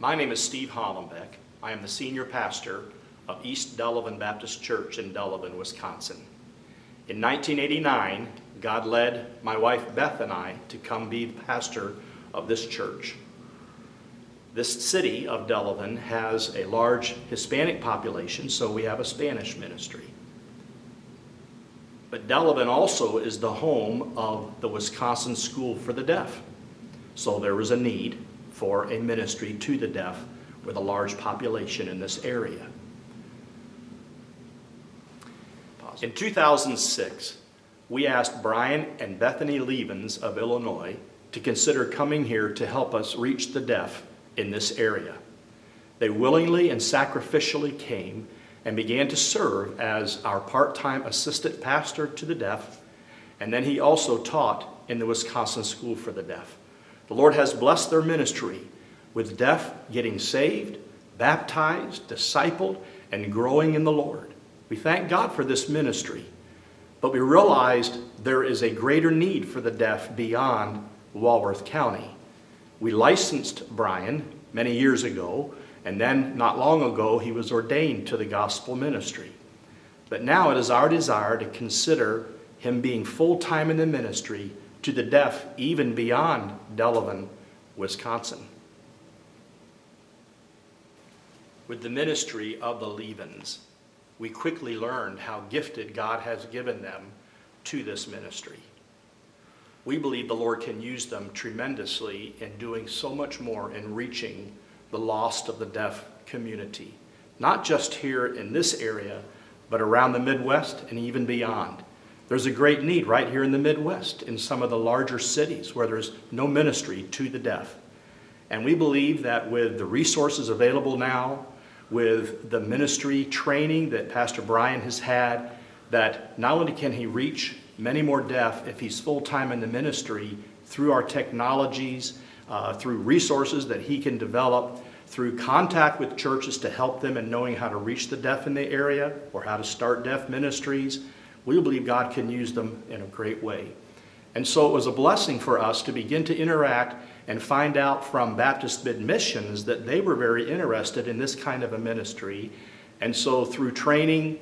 My name is Steve Hollenbeck. I am the senior pastor of East Delavan Baptist Church in Delavan, Wisconsin. In 1989, God led my wife Beth and I to come be the pastor of this church. This city of Delavan has a large Hispanic population, so we have a Spanish ministry. But Delavan also is the home of the Wisconsin School for the Deaf. So there was a need for a ministry to the deaf with a large population in this area. In 2006, we asked Brian and Bethany Levens of Illinois to consider coming here to help us reach the deaf in this area. They willingly and sacrificially came and began to serve as our part-time assistant pastor to the deaf, and then he also taught in the Wisconsin School for the Deaf. The Lord has blessed their ministry with deaf getting saved, baptized, discipled, and growing in the Lord. We thank God for this ministry, but we realized there is a greater need for the deaf beyond Walworth County. We licensed Brian many years ago, and then not long ago he was ordained to the gospel ministry. But now it is our desire to consider him being full-time in the ministry to the deaf even beyond Delavan, Wisconsin. With the ministry of the Levens, we quickly learned how gifted God has given them to this ministry. We believe the Lord can use them tremendously in doing so much more in reaching the lost of the deaf community, not just here in this area, but around the Midwest and even beyond. There's a great need right here in the Midwest, in some of the larger cities where there's no ministry to the deaf. And we believe that with the resources available now, with the ministry training that Pastor Brian has had, that not only can he reach many more deaf if he's full-time in the ministry through our technologies, through resources that he can develop, through contact with churches to help them in knowing how to reach the deaf in the area or how to start deaf ministries. We believe God can use them in a great way. And so it was a blessing for us to begin to interact and find out from Baptist Mid Missions that they were very interested in this kind of a ministry. And so through training,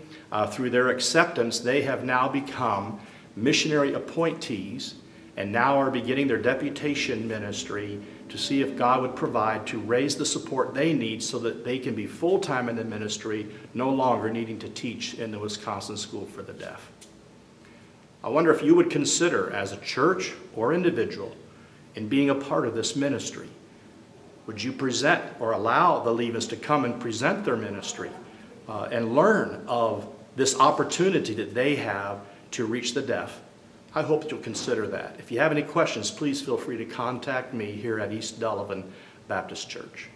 through their acceptance, they have now become missionary appointees and now are beginning their deputation ministry to see if God would provide to raise the support they need so that they can be full-time in the ministry, no longer needing to teach in the Wisconsin School for the Deaf. I wonder if you would consider, as a church or individual, in being a part of this ministry. Would you present or allow the Levens to come and present their ministry and learn of this opportunity that they have to reach the deaf? I hope that you'll consider that. If you have any questions, please feel free to contact me here at East Delavan Baptist Church.